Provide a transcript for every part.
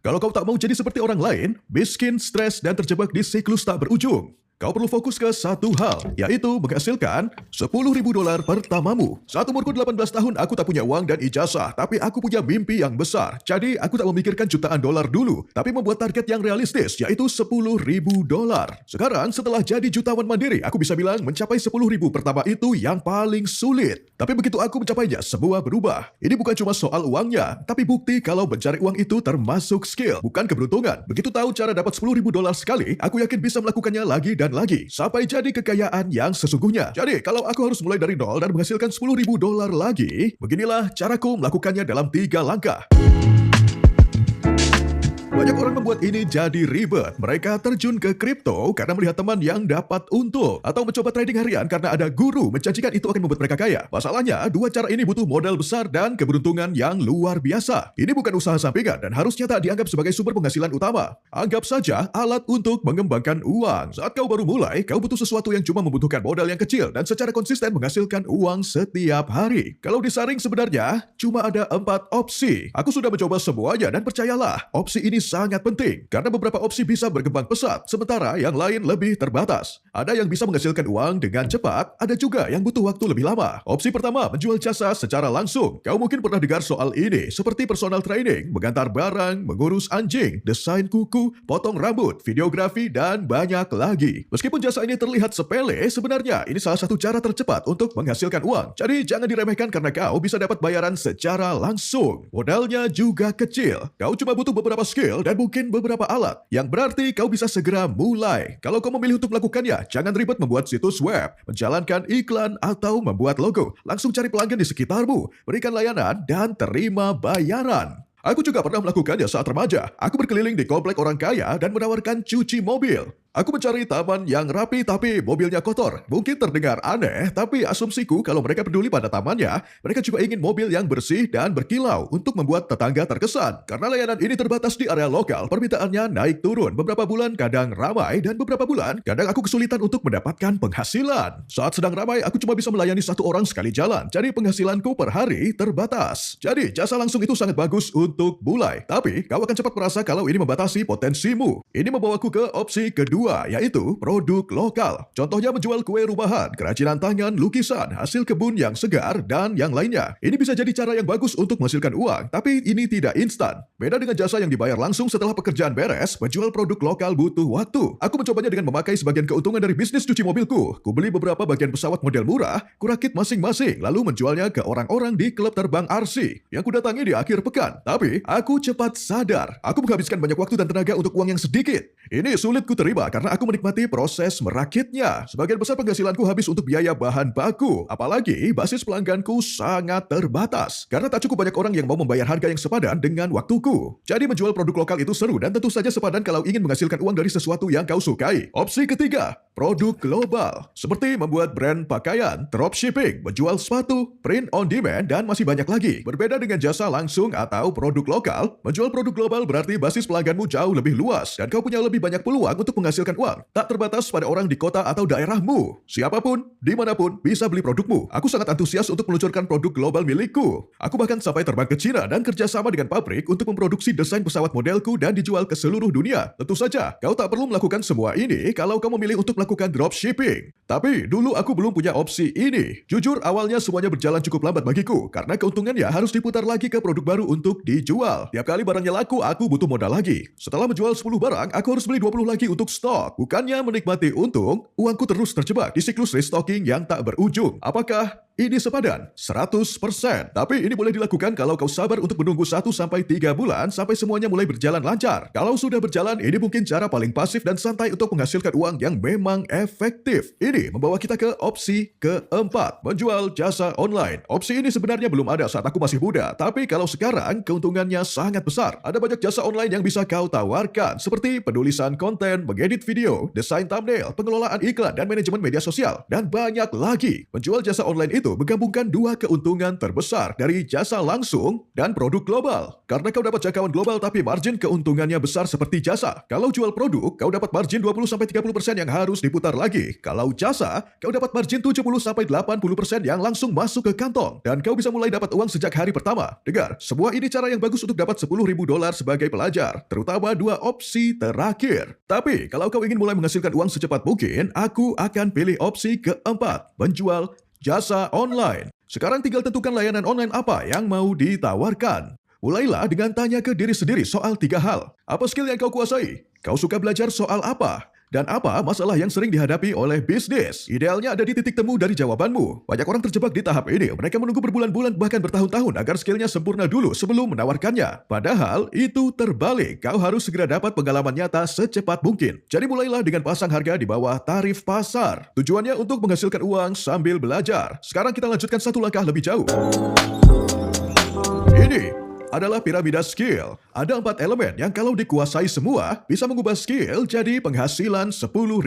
Kalau kau tak mau jadi seperti orang lain, miskin, stres, dan terjebak di siklus tak berujung, kau perlu fokus ke satu hal, yaitu menghasilkan $10.000 pertamamu. Saat umurku 18 tahun, aku tak punya uang dan ijazah, tapi aku punya mimpi yang besar. Jadi, aku tak memikirkan jutaan dolar dulu, tapi membuat target yang realistis, yaitu $10.000. Sekarang, setelah jadi jutawan mandiri, aku bisa bilang mencapai 10.000 pertama itu yang paling sulit. Tapi begitu aku mencapainya, semua berubah. Ini bukan cuma soal uangnya, tapi bukti kalau mencari uang itu termasuk skill, bukan keberuntungan. Begitu tahu cara dapat $10.000 sekali, aku yakin bisa melakukannya lagi dan lagi, sampai jadi kekayaan yang sesungguhnya. Jadi, kalau aku harus mulai dari nol dan menghasilkan $10.000 lagi, beginilah caraku melakukannya dalam 3 langkah. Banyak orang membuat ini jadi ribet. Mereka terjun ke kripto karena melihat teman yang dapat untung, atau mencoba trading harian karena ada guru menjanjikan itu akan membuat mereka kaya. Masalahnya, 2 cara ini butuh modal besar dan keberuntungan yang luar biasa. Ini bukan usaha sampingan dan harusnya tak dianggap sebagai sumber penghasilan utama. Anggap saja alat untuk mengembangkan uang. Saat kau baru mulai, kau butuh sesuatu yang cuma membutuhkan modal yang kecil dan secara konsisten menghasilkan uang setiap hari. Kalau disaring sebenarnya, cuma ada 4 opsi. Aku sudah mencoba semuanya dan percayalah, opsi ini sangat penting karena beberapa opsi bisa berkembang pesat, sementara yang lain lebih terbatas. Ada yang bisa menghasilkan uang dengan cepat, ada juga yang butuh waktu lebih lama. Opsi pertama, menjual jasa secara langsung. Kau mungkin pernah dengar soal ini, seperti personal training, mengantar barang, mengurus anjing, desain kuku, potong rambut, videografi, dan banyak lagi. Meskipun jasa ini terlihat sepele, sebenarnya ini salah satu cara tercepat untuk menghasilkan uang. Jadi jangan diremehkan karena kau bisa dapat bayaran secara langsung. Modalnya juga kecil. Kau cuma butuh beberapa skill dan mungkin beberapa alat, yang berarti kau bisa segera mulai. Kalau kau memilih untuk melakukannya, jangan ribet membuat situs web, menjalankan iklan, atau membuat logo. Langsung cari pelanggan di sekitarmu, berikan layanan, dan terima bayaran. Aku juga pernah melakukannya saat remaja. Aku berkeliling di komplek orang kaya dan menawarkan cuci mobil. Aku mencari taman yang rapi tapi mobilnya kotor. Mungkin terdengar aneh, tapi asumsiku kalau mereka peduli pada tamannya, mereka juga ingin mobil yang bersih dan berkilau untuk membuat tetangga terkesan. Karena layanan ini terbatas di area lokal, permintaannya naik turun. Beberapa bulan kadang ramai dan beberapa bulan kadang aku kesulitan untuk mendapatkan penghasilan. Saat sedang ramai, aku cuma bisa melayani 1 orang sekali jalan. Jadi penghasilanku per hari terbatas. Jadi jasa langsung itu sangat bagus untuk mulai. Tapi kau akan cepat merasa kalau ini membatasi potensimu. Ini membawaku ke opsi kedua, yaitu produk lokal. Contohnya menjual kue rumahan, kerajinan tangan, lukisan, hasil kebun yang segar, dan yang lainnya. Ini bisa jadi cara yang bagus untuk menghasilkan uang, tapi ini tidak instan. Beda dengan jasa yang dibayar langsung setelah pekerjaan beres, menjual produk lokal butuh waktu. Aku mencobanya dengan memakai sebagian keuntungan dari bisnis cuci mobilku. Kubeli beberapa bagian pesawat model murah, kurakit masing-masing, lalu menjualnya ke orang-orang di klub terbang RC yang kudatangi di akhir pekan. Tapi, aku cepat sadar, aku menghabiskan banyak waktu dan tenaga untuk uang yang sedikit. Ini sulit kuterima karena aku menikmati proses merakitnya. Sebagian besar penghasilanku habis untuk biaya bahan baku. Apalagi basis pelangganku sangat terbatas. Karena tak cukup banyak orang yang mau membayar harga yang sepadan dengan waktuku. Jadi menjual produk lokal itu seru dan tentu saja sepadan kalau ingin menghasilkan uang dari sesuatu yang kau sukai. Opsi ketiga, produk global. Seperti membuat brand pakaian, dropshipping, menjual sepatu, print on demand, dan masih banyak lagi. Berbeda dengan jasa langsung atau produk lokal, menjual produk global berarti basis pelangganmu jauh lebih luas dan kau punya lebih banyak peluang untuk menghasilkan uang. Tak terbatas pada orang di kota atau daerahmu. Siapapun, dimanapun, bisa beli produkmu. Aku sangat antusias untuk meluncurkan produk global milikku. Aku bahkan sampai terbang ke Cina dan kerjasama dengan pabrik untuk memproduksi desain pesawat modelku dan dijual ke seluruh dunia. Tentu saja, kau tak perlu melakukan semua ini kalau kau memilih untuk melakukan dropshipping. Tapi dulu aku belum punya opsi ini. Jujur, awalnya semuanya berjalan cukup lambat bagiku karena keuntungannya harus diputar lagi ke produk baru untuk dijual. Tiap kali barangnya laku, aku butuh modal lagi. Setelah menjual 10 barang, aku harus beli 20 lagi untuk stok. Bukannya menikmati untung, uangku terus terjebak di siklus restocking yang tak berujung. Apakah ini sepadan? 100%. Tapi ini boleh dilakukan kalau kau sabar untuk menunggu 1-3 bulan sampai semuanya mulai berjalan lancar. Kalau sudah berjalan, ini mungkin cara paling pasif dan santai untuk menghasilkan uang yang memang efektif. Ini membawa kita ke opsi keempat, menjual jasa online. Opsi ini sebenarnya belum ada saat aku masih muda, tapi kalau sekarang keuntungannya sangat besar. Ada banyak jasa online yang bisa kau tawarkan, seperti penulisan konten, mengedit video, desain thumbnail, pengelolaan iklan, dan manajemen media sosial, dan banyak lagi. Menjual jasa online itu itu menggabungkan dua keuntungan terbesar dari jasa langsung dan produk global. Karena kau dapat jangkauan global tapi margin keuntungannya besar seperti jasa. Kalau jual produk, kau dapat margin 20-30% yang harus diputar lagi. Kalau jasa, kau dapat margin 70-80% yang langsung masuk ke kantong. Dan kau bisa mulai dapat uang sejak hari pertama. Dengar, semua ini cara yang bagus untuk dapat $10.000 sebagai pelajar. Terutama dua opsi terakhir. Tapi, kalau kau ingin mulai menghasilkan uang secepat mungkin, aku akan pilih opsi keempat, menjual jasa online. Sekarang tinggal tentukan layanan online apa yang mau ditawarkan. Mulailah dengan tanya ke diri sendiri soal 3 hal. Apa skill yang kau kuasai? Kau suka belajar soal apa? Dan apa masalah yang sering dihadapi oleh bisnis? Idealnya ada di titik temu dari jawabanmu. Banyak orang terjebak di tahap ini. Mereka menunggu berbulan-bulan bahkan bertahun-tahun agar skillnya sempurna dulu sebelum menawarkannya. Padahal itu terbalik. Kau harus segera dapat pengalaman nyata secepat mungkin. Jadi mulailah dengan pasang harga di bawah tarif pasar. Tujuannya untuk menghasilkan uang sambil belajar. Sekarang kita lanjutkan satu langkah lebih jauh. Ini adalah piramida skill. Ada 4 elemen yang kalau dikuasai semua, bisa mengubah skill jadi penghasilan $10.000.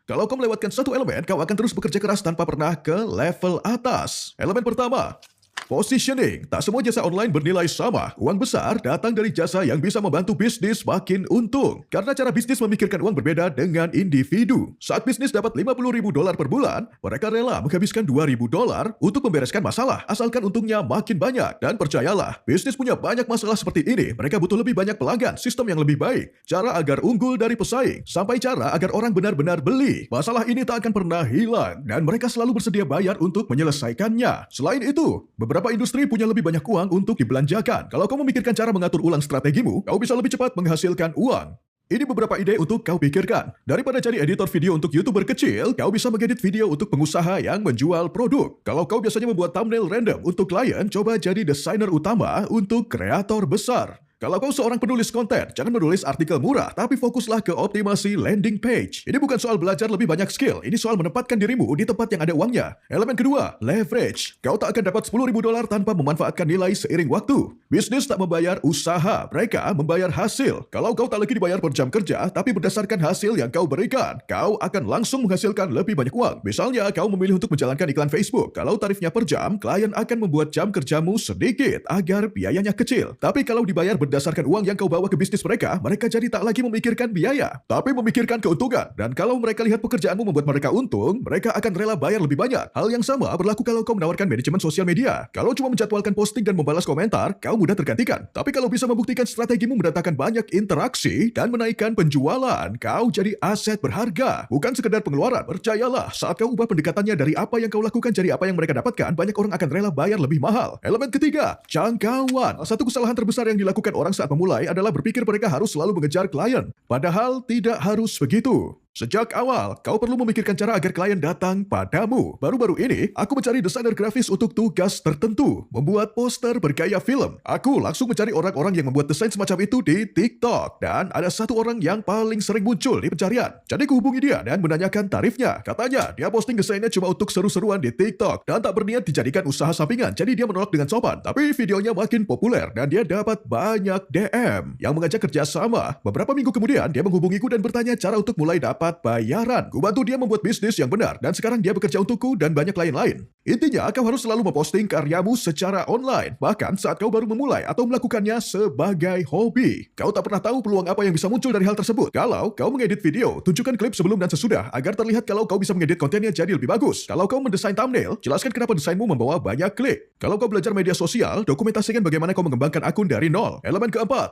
Kalau kau melewatkan satu elemen, kau akan terus bekerja keras tanpa pernah ke level atas. Elemen pertama, positioning. Tak semua jasa online bernilai sama. Uang besar datang dari jasa yang bisa membantu bisnis makin untung. Karena cara bisnis memikirkan uang berbeda dengan individu. Saat bisnis dapat $50.000 per bulan, mereka rela menghabiskan $2.000 untuk membereskan masalah, asalkan untungnya makin banyak. Dan percayalah, bisnis punya banyak masalah seperti ini. Mereka butuh lebih banyak pelanggan, sistem yang lebih baik, cara agar unggul dari pesaing, sampai cara agar orang benar-benar beli. Masalah ini tak akan pernah hilang, dan mereka selalu bersedia bayar untuk menyelesaikannya. Selain itu, beberapa industri punya lebih banyak uang untuk dibelanjakan. Kalau kau memikirkan cara mengatur ulang strategimu, kau bisa lebih cepat menghasilkan uang. Ini beberapa ide untuk kau pikirkan. Daripada cari editor video untuk YouTuber kecil, kau bisa mengedit video untuk pengusaha yang menjual produk. Kalau kau biasanya membuat thumbnail random untuk klien, coba jadi desainer utama untuk kreator besar. Kalau kau seorang penulis konten, jangan menulis artikel murah, tapi fokuslah ke optimasi landing page. Ini bukan soal belajar lebih banyak skill, ini soal menempatkan dirimu di tempat yang ada uangnya. Elemen kedua, leverage. Kau tak akan dapat $10.000 tanpa memanfaatkan nilai seiring waktu. Bisnis tak membayar usaha, mereka membayar hasil. Kalau kau tak lagi dibayar per jam kerja, tapi berdasarkan hasil yang kau berikan, kau akan langsung menghasilkan lebih banyak uang. Misalnya, kau memilih untuk menjalankan iklan Facebook. Kalau tarifnya per jam, klien akan membuat jam kerjamu sedikit agar biayanya kecil. Tapi kalau dibayar berdasarkan uang yang kau bawa ke bisnis mereka jadi tak lagi memikirkan biaya, tapi memikirkan keuntungan. Dan kalau mereka lihat pekerjaanmu membuat mereka untung, mereka akan rela bayar lebih banyak. Hal yang sama berlaku kalau kau menawarkan manajemen sosial media. Kalau cuma menjadwalkan posting dan membalas komentar, kau mudah tergantikan. Tapi kalau bisa membuktikan strategimu mendatangkan banyak interaksi dan menaikkan penjualan, kau jadi aset berharga, bukan sekedar pengeluaran. Percayalah, saat kau ubah pendekatannya dari apa yang kau lakukan jadi apa yang mereka dapatkan, banyak orang akan rela bayar lebih mahal. Elemen ketiga, jangkauan. Satu kesalahan terbesar yang dilakukan orang saat memulai adalah berpikir mereka harus selalu mengejar klien. Padahal tidak harus begitu. Sejak awal, kau perlu memikirkan cara agar klien datang padamu. Baru-baru ini, aku mencari desainer grafis untuk tugas tertentu. Membuat poster bergaya film. Aku langsung mencari orang-orang yang membuat desain semacam itu di TikTok. Dan ada satu orang yang paling sering muncul di pencarian. Jadi kuhubungi dia dan menanyakan tarifnya. Katanya, dia posting desainnya cuma untuk seru-seruan di TikTok. Dan tak berniat dijadikan usaha sampingan. Jadi dia menolak dengan sopan. Tapi videonya makin populer dan dia dapat banyak DM yang mengajak kerjasama. Beberapa minggu kemudian, dia menghubungiku dan bertanya cara untuk mulai dapat bayaran. Ku bantu dia membuat bisnis yang benar dan sekarang dia bekerja untukku dan banyak klien lain. Intinya, kau harus selalu memposting karyamu secara online, bahkan saat kau baru memulai atau melakukannya sebagai hobi. Kau tak pernah tahu peluang apa yang bisa muncul dari hal tersebut. Kalau kau mengedit video, tunjukkan klip sebelum dan sesudah agar terlihat kalau kau bisa mengedit kontennya jadi lebih bagus. Kalau kau mendesain thumbnail, jelaskan kenapa desainmu membawa banyak klik. Kalau kau belajar media sosial, dokumentasikan bagaimana kau mengembangkan akun dari nol. Elemen keempat,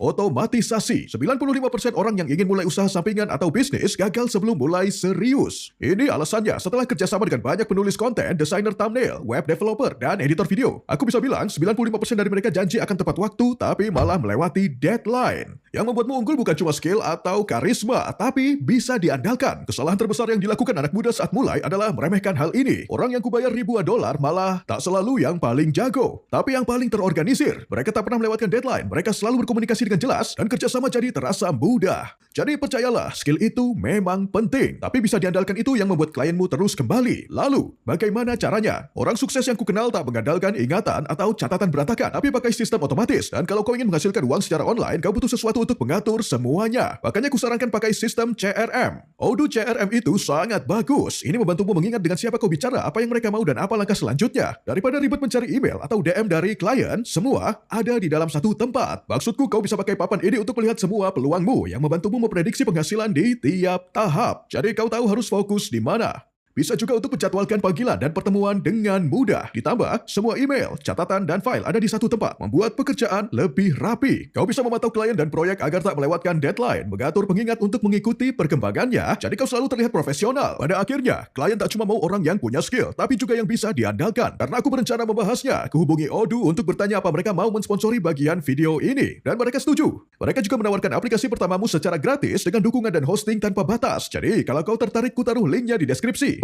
otomatisasi. 95% orang yang ingin mulai usaha sampingan atau bisnis gagal sebelum mulai serius. Ini alasannya, setelah kerjasama dengan banyak penulis konten, desainer thumbnail, web developer, dan editor video. Aku bisa bilang 95% dari mereka janji akan tepat waktu, tapi malah melewati deadline. Yang membuatmu unggul bukan cuma skill atau karisma, tapi bisa diandalkan. Kesalahan terbesar yang dilakukan anak muda saat mulai adalah meremehkan hal ini. Orang yang kubayar ribuan dolar malah tak selalu yang paling jago, tapi yang paling terorganisir. Mereka tak pernah melewatkan deadline, mereka selalu berkomunikasi dengan jelas dan kerjasama jadi terasa mudah. Jadi percayalah, skill itu memang penting, tapi bisa diandalkan itu yang membuat klienmu terus kembali. Lalu, bagaimana caranya? Orang sukses yang kukenal tak mengandalkan ingatan atau catatan berantakan, tapi pakai sistem otomatis. Dan kalau kau ingin menghasilkan uang secara online, kau butuh sesuatu membantu untuk mengatur semuanya. Makanya kusarankan pakai sistem CRM. Odoo CRM itu sangat bagus. Ini membantumu mengingat dengan siapa kau bicara, apa yang mereka mau dan apa langkah selanjutnya. Daripada ribet mencari email atau DM dari klien, semua ada di dalam satu tempat. Maksudku kau bisa pakai papan ini untuk melihat semua peluangmu yang membantumu memprediksi penghasilan di tiap tahap. Jadi kau tahu harus fokus di mana. Bisa juga untuk menjadwalkan panggilan dan pertemuan dengan mudah. Ditambah, semua email, catatan, dan file ada di satu tempat, membuat pekerjaan lebih rapi. Kau bisa memantau klien dan proyek agar tak melewatkan deadline, mengatur pengingat untuk mengikuti perkembangannya, jadi kau selalu terlihat profesional. Pada akhirnya, klien tak cuma mau orang yang punya skill, tapi juga yang bisa diandalkan. Karena aku berencana membahasnya, kuhubungi Odoo untuk bertanya apa mereka mau mensponsori bagian video ini. Dan mereka setuju. Mereka juga menawarkan aplikasi pertamamu secara gratis dengan dukungan dan hosting tanpa batas. Jadi, kalau kau tertarik, ku taruh linknya di deskripsi.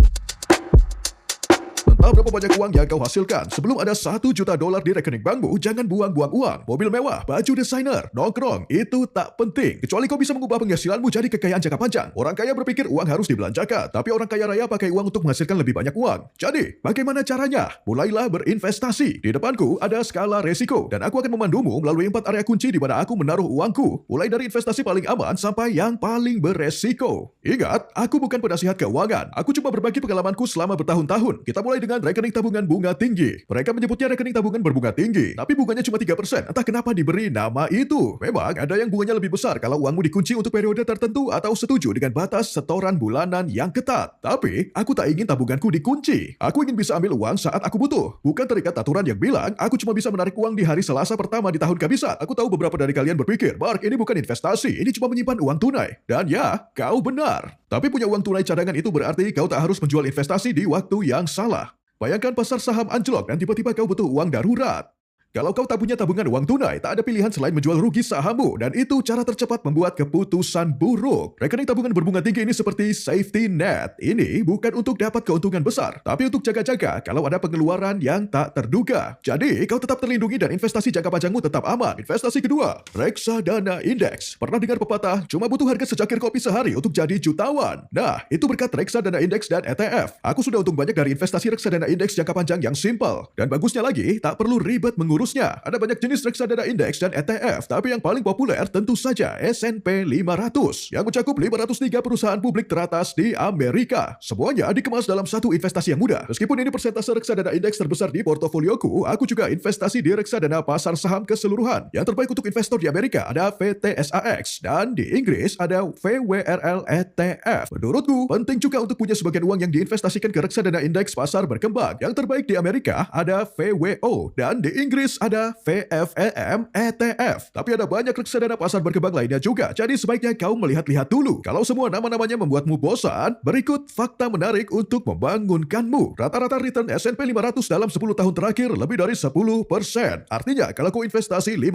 Entah berapa banyak uang yang kau hasilkan, sebelum ada $1 juta di rekening bankmu, jangan buang-buang uang. Mobil mewah, baju desainer, nongkrong, itu tak penting. Kecuali kau bisa mengubah penghasilanmu jadi kekayaan jangka panjang. Orang kaya berpikir uang harus dibelanjakan, tapi orang kaya raya pakai uang untuk menghasilkan lebih banyak uang. Jadi, bagaimana caranya? Mulailah berinvestasi. Di depanku ada skala resiko, dan aku akan memandumu melalui 4 area kunci di mana aku menaruh uangku. Mulai dari investasi paling aman sampai yang paling beresiko. Ingat, aku bukan penasihat keuangan. Aku cuma berbagi pengalamanku selama bertahun-tahun. Kita mulai dengan rekening tabungan bunga tinggi. Mereka menyebutnya rekening tabungan berbunga tinggi, tapi bunganya cuma 3%. Entah kenapa diberi nama itu. Memang ada yang bunganya lebih besar kalau uangmu dikunci untuk periode tertentu atau setuju dengan batas setoran bulanan yang ketat. Tapi, aku tak ingin tabunganku dikunci. Aku ingin bisa ambil uang saat aku butuh. Bukan terikat aturan yang bilang, aku cuma bisa menarik uang di hari Selasa pertama di tahun kabisat. Aku tahu beberapa dari kalian berpikir, Mark, ini bukan investasi, ini cuma menyimpan uang tunai. Dan ya, kau benar. Tapi punya uang tunai cadangan itu berarti kau tak harus menjual investasi di waktu yang salah. Bayangkan pasar saham anjlok dan tiba-tiba kau butuh uang darurat. Kalau kau tak punya tabungan uang tunai, tak ada pilihan selain menjual rugi sahammu, dan itu cara tercepat membuat keputusan buruk. Rekening tabungan berbunga tinggi ini seperti safety net. Ini bukan untuk dapat keuntungan besar, tapi untuk jaga-jaga kalau ada pengeluaran yang tak terduga. Jadi, kau tetap terlindungi dan investasi jangka panjangmu tetap aman. Investasi kedua, reksadana indeks. Pernah dengar pepatah, cuma butuh harga secangkir kopi sehari untuk jadi jutawan? Nah, itu berkat reksadana indeks dan ETF. Aku sudah untung banyak dari investasi reksadana indeks jangka panjang yang simple. Dan bagusnya lagi, tak perlu ribet mengurus. Ada banyak jenis reksadana indeks dan ETF, tapi yang paling populer tentu saja S&P 500 yang mencakup 503 perusahaan publik teratas di Amerika. Semuanya dikemas dalam satu investasi yang mudah. Meskipun ini persentase reksadana indeks terbesar di portofolioku, aku juga investasi di reksadana pasar saham keseluruhan. Yang terbaik untuk investor di Amerika ada VTSAX dan di Inggris ada VWRL ETF. Menurutku, penting juga untuk punya sebagian uang yang diinvestasikan ke reksadana indeks pasar berkembang. Yang terbaik di Amerika ada VWO dan di Inggris ada VFEM ETF. Tapi ada banyak reksadana pasar berkembang lainnya juga. Jadi sebaiknya kau melihat-lihat dulu. Kalau semua nama-namanya membuatmu bosan, berikut fakta menarik untuk membangunkanmu. Rata-rata return S&P 500 dalam 10 tahun terakhir lebih dari 10%. Artinya kalau kau investasi $5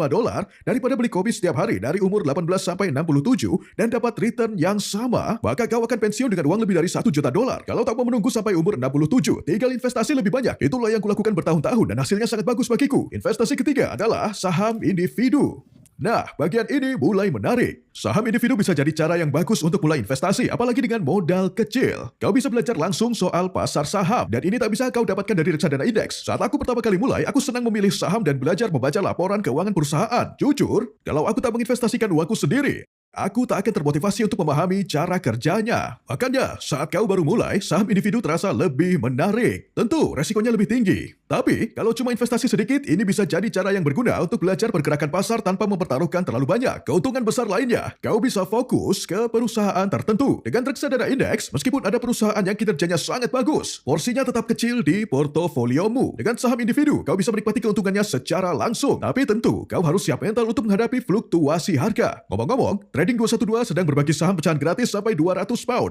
daripada beli kopi setiap hari dari umur 18 sampai 67 dan dapat return yang sama, maka kau akan pensiun dengan uang lebih dari $1 juta. Kalau tak mau menunggu sampai umur 67, tinggal investasi lebih banyak. Itulah yang kulakukan bertahun-tahun dan hasilnya sangat bagus bagiku. Investasi ketiga adalah saham individu. Nah, bagian ini mulai menarik. Saham individu bisa jadi cara yang bagus untuk mulai investasi, apalagi dengan modal kecil. Kau bisa belajar langsung soal pasar saham, dan ini tak bisa kau dapatkan dari reksadana indeks. Saat aku pertama kali mulai, aku senang memilih saham dan belajar membaca laporan keuangan perusahaan. Jujur, kalau aku tak menginvestasikan uangku sendiri, aku tak akan termotivasi untuk memahami cara kerjanya. Makanya, saat kau baru mulai, saham individu terasa lebih menarik. Tentu, resikonya lebih tinggi. Tapi, kalau cuma investasi sedikit, ini bisa jadi cara yang berguna untuk belajar pergerakan pasar tanpa mempertaruhkan terlalu banyak. Keuntungan besar lainnya, kau bisa fokus ke perusahaan tertentu. Dengan reksadana indeks, meskipun ada perusahaan yang kinerjanya sangat bagus, porsinya tetap kecil di portofoliomu. Dengan saham individu, kau bisa menikmati keuntungannya secara langsung. Tapi tentu, kau harus siap mental untuk menghadapi fluktuasi harga. Ngomong-ngomong, Trading 212 sedang berbagi saham pecahan gratis sampai £200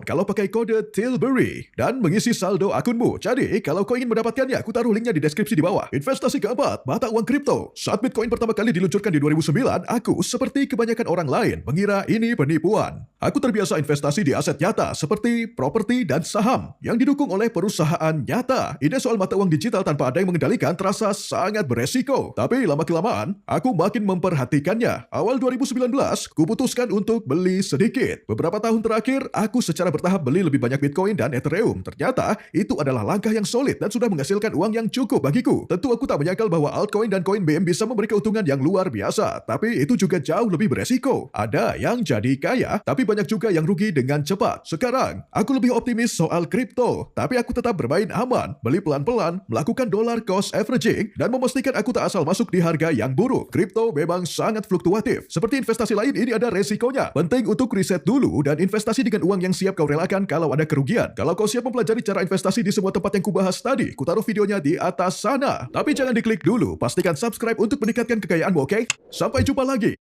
kalau pakai kode Tilbury dan mengisi saldo akunmu. Jadi, kalau kau ingin mendapatkannya, aku taruh linknya di deskripsi di bawah. Investasi keempat, mata uang kripto. Saat Bitcoin pertama kali diluncurkan di 2009, aku seperti kebanyakan orang lain mengira ini penipuan. Aku terbiasa investasi di aset nyata seperti properti dan saham yang didukung oleh perusahaan nyata. Ide soal mata uang digital tanpa ada yang mengendalikan terasa sangat beresiko. Tapi lama-kelamaan, aku makin memperhatikannya. Awal 2019, kuputuskan untuk beli sedikit. Beberapa tahun terakhir, aku secara bertahap beli lebih banyak Bitcoin dan Ethereum. Ternyata, itu adalah langkah yang solid dan sudah menghasilkan uang yang cukup bagiku. Tentu aku tak menyangkal bahwa altcoin dan koin BM bisa memberi keuntungan yang luar biasa. Tapi itu juga jauh lebih beresiko. Ada yang jadi kaya, tapi banyak juga yang rugi dengan cepat. Sekarang, aku lebih optimis soal kripto, tapi aku tetap bermain aman, beli pelan-pelan, melakukan dollar cost averaging, dan memastikan aku tak asal masuk di harga yang buruk. Kripto memang sangat fluktuatif. Seperti investasi lain, ini ada resikonya. Penting untuk riset dulu dan investasi dengan uang yang siap kau relakan kalau ada kerugian. Kalau kau siap mempelajari cara investasi di semua tempat yang kubahas tadi, kutaruh videonya di atas sana. Tapi jangan diklik dulu, pastikan subscribe untuk meningkatkan kekayaanmu, oke? Sampai jumpa lagi.